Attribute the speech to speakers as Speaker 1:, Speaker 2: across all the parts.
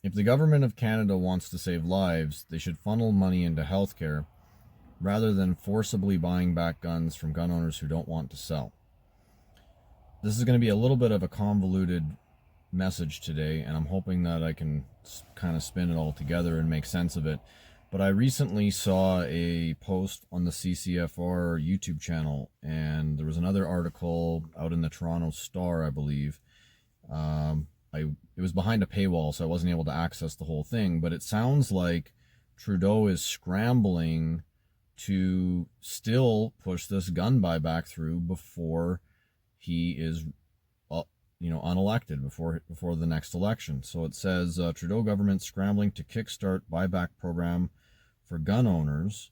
Speaker 1: If the government of Canada wants to save lives, they should funnel money into healthcare rather than forcibly buying back guns from gun owners who don't want to sell. This is going to be a little bit of a convoluted message today, and I'm hoping that I can kind of spin it all together and make sense of it. But I recently saw a post on the CCFR YouTube channel, and there was another article out in the Toronto Star, I believe. It was behind a paywall, so I wasn't able to access the whole thing, but it sounds like Trudeau is scrambling to still push this gun buyback through before he is unelected, before the next election. So it says Trudeau government scrambling to kickstart buyback program for gun owners.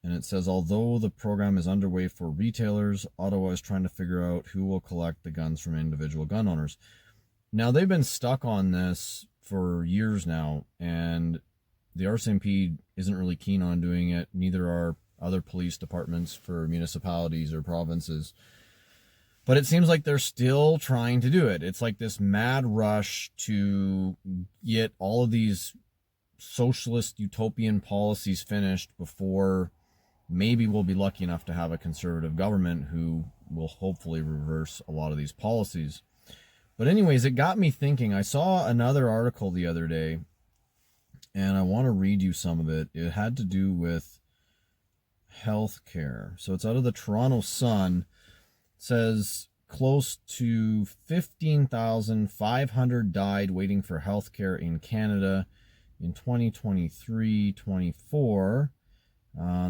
Speaker 1: And it says, although the program is underway for retailers, Ottawa is trying to figure out who will collect the guns from individual gun owners. Now, they've been stuck on this for years now, and the RCMP isn't really keen on doing it. Neither are other police departments for municipalities or provinces. But it seems like they're still trying to do it. It's like this mad rush to get all of these socialist utopian policies finished before maybe we'll be lucky enough to have a conservative government who will hopefully reverse a lot of these policies. But anyways, it got me thinking. I saw another article the other day, and I want to read you some of it. It had to do with healthcare. So it's out of the Toronto Sun. It says close to 15,500 died waiting for healthcare in Canada in 2023-24.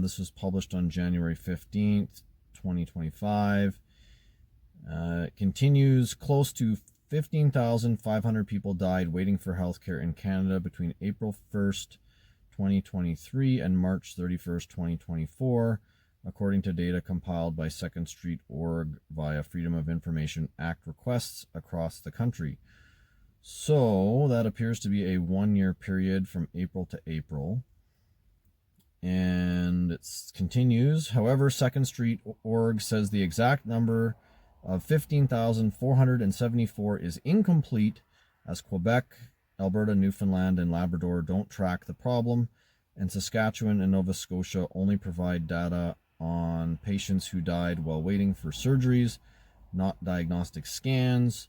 Speaker 1: This was published on January 15th, 2025. It continues, close to 15,500 people died waiting for healthcare in Canada between April 1st, 2023 and March 31st, 2024, according to data compiled by Second Street Org via Freedom of Information Act requests across the country. So that appears to be a 1-year period from April to April. And it continues. However, Second Street Org says the exact number of 15,474 is incomplete, as Quebec, Alberta, Newfoundland, and Labrador don't track the problem, and Saskatchewan and Nova Scotia only provide data on patients who died while waiting for surgeries, not diagnostic scans.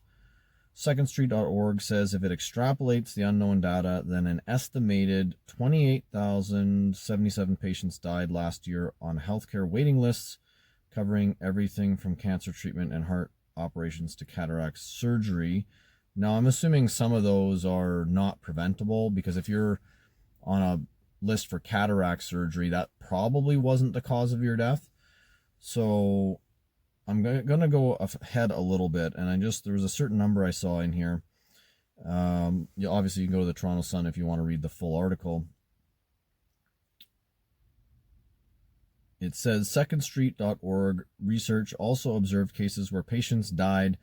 Speaker 1: SecondStreet.org says if it extrapolates the unknown data, then an estimated 28,077 patients died last year on healthcare waiting lists, covering everything from cancer treatment and heart operations to cataract surgery. Now, I'm assuming some of those are not preventable, because if you're on a list for cataract surgery, that probably wasn't the cause of your death. So I'm going to go ahead a little bit, and there was a certain number I saw in here. Obviously, you can go to the Toronto Sun if you want to read the full article. It says secondstreet.org research also observed cases where patients died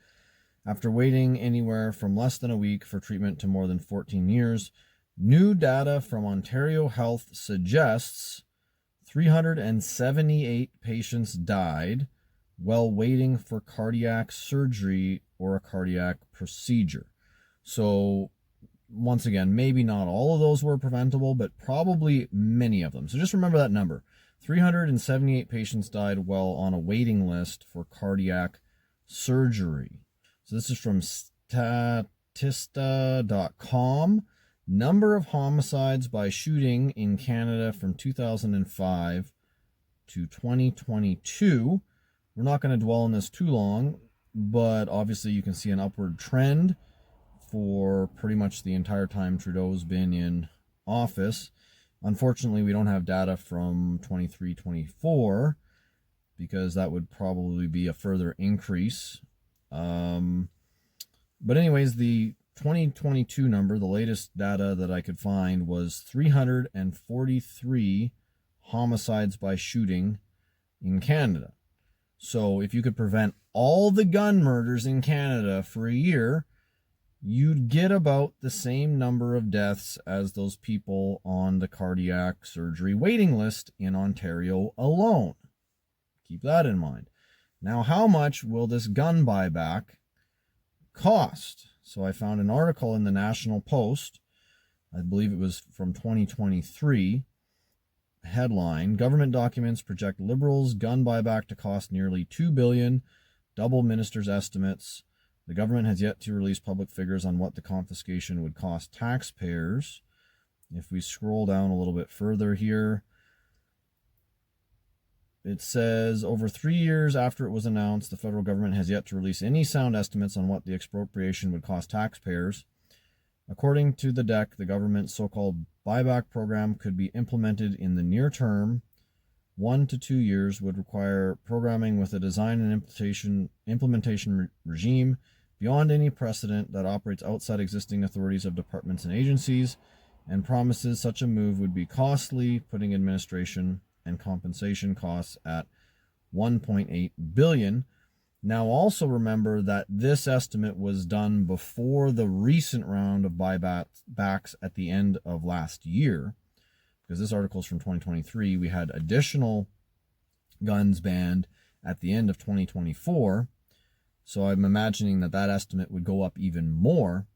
Speaker 1: after waiting anywhere from less than a week for treatment to more than 14 years. New data from Ontario Health suggests 378 patients died while waiting for cardiac surgery or a cardiac procedure. So once again, maybe not all of those were preventable, but probably many of them. So just remember that number. 378 patients died while on a waiting list for cardiac surgery. So this is from Statista.com. Number of homicides by shooting in Canada from 2005 to 2022. We're not going to dwell on this too long, but obviously you can see an upward trend for pretty much the entire time Trudeau's been in office. Unfortunately, we don't have data from 23-24 because that would probably be a further increase. But anyways, the 2022 number, the latest data that I could find, was 343 homicides by shooting in Canada. So if you could prevent all the gun murders in Canada for a year, you'd get about the same number of deaths as those people on the cardiac surgery waiting list in Ontario alone. Keep that in mind. Now, how much will this gun buyback cost? So I found an article in the National Post I believe it was from 2023. Headline: Government documents project Liberals' gun buyback to cost nearly $2 billion, double ministers' estimates. The government has yet to release public figures on what the confiscation would cost taxpayers. If we scroll down a little bit further here, it says, over 3 years after it was announced, the federal government has yet to release any sound estimates on what the expropriation would cost taxpayers. According to the deck, the government's so-called buyback program could be implemented in the near term. 1 to 2 years would require programming with a design and implementation regime beyond any precedent that operates outside existing authorities of departments and agencies, and promises such a move would be costly, putting administration and compensation costs at $1.8 billion. Now, also remember that this estimate was done before the recent round of buybacks at the end of last year, because this article is from 2023. We had additional guns banned at the end of 2024. So I'm imagining that that estimate would go up even more.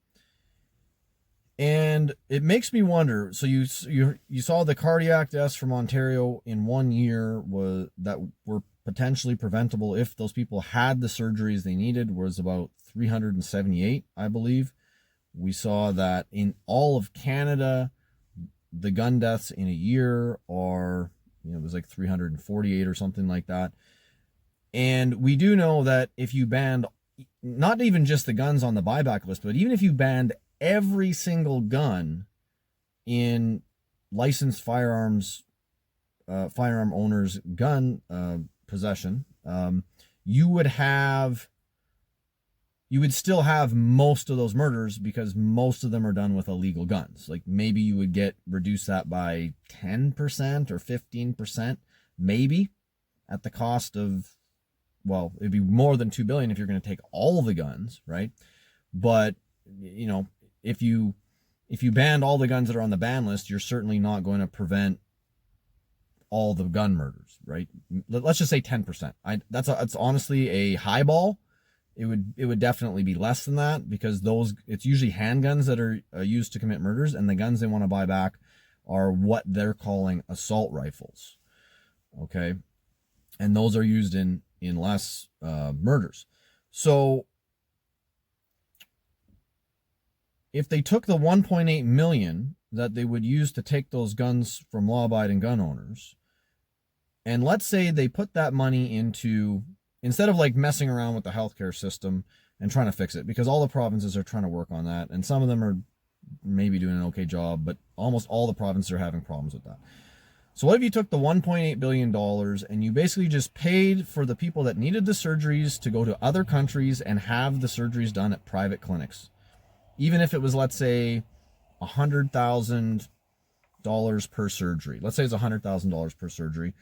Speaker 1: And it makes me wonder, so you saw the cardiac deaths from Ontario in 1 year that were potentially preventable if those people had the surgeries they needed, was about 378, I believe. We saw that in all of Canada, the gun deaths in a year are, it was like 348 or something like that. And we do know that if you banned not even just the guns on the buyback list, but even if you banned every single gun in licensed firearm owners' gun possession, you would still have most of those murders, because most of them are done with illegal guns. Like, maybe you would reduce that by 10% or 15%, maybe, at the cost of, well, it'd be more than $2 billion if you're going to take all the guns, right? But, if you banned all the guns that are on the ban list, you're certainly not going to prevent all the gun murders, right? Let's just say 10%. That's honestly a high ball. It would definitely be less than that, because it's usually handguns that are used to commit murders, and the guns they want to buy back are what they're calling assault rifles. Okay, and those are used in less murders. So if they took the 1.8 million that they would use to take those guns from law-abiding gun owners, and let's say they put that money into, instead of like messing around with the healthcare system and trying to fix it, because all the provinces are trying to work on that, and some of them are maybe doing an okay job, but almost all the provinces are having problems with that. So what if you took the $1.8 billion and you basically just paid for the people that needed the surgeries to go to other countries and have the surgeries done at private clinics? Even if it was, let's say, $100,000 per surgery. Let's say it's $100,000 per surgery.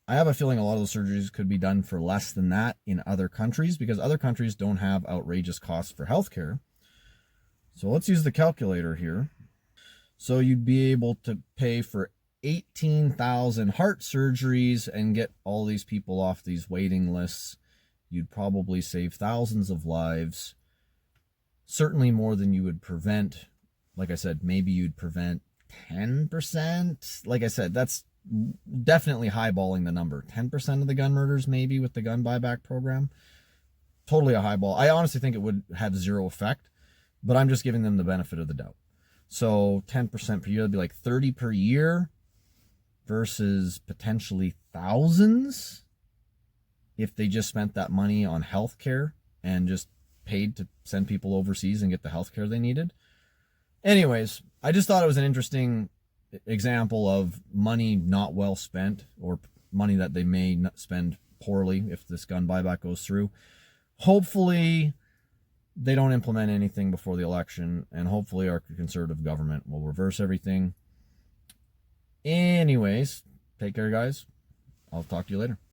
Speaker 1: I have a feeling a lot of those surgeries could be done for less than that in other countries, because other countries don't have outrageous costs for healthcare. So let's use the calculator here. So you'd be able to pay for 18,000 heart surgeries and get all these people off these waiting lists. You'd probably save thousands of lives. Certainly more than you would prevent. Like I said, maybe you'd prevent 10%. Like I said, that's definitely highballing the number. 10% of the gun murders, maybe, with the gun buyback program. Totally a highball. I honestly think it would have zero effect, but I'm just giving them the benefit of the doubt. So 10% per year, that'd be like 30 per year versus potentially thousands if they just spent that money on healthcare and just paid to send people overseas and get the healthcare they needed. Anyways, I just thought it was an interesting example of money not well spent, or money that they may not spend poorly if this gun buyback goes through. Hopefully they don't implement anything before the election, and hopefully our conservative government will reverse everything. Anyways, take care, guys. I'll talk to you later.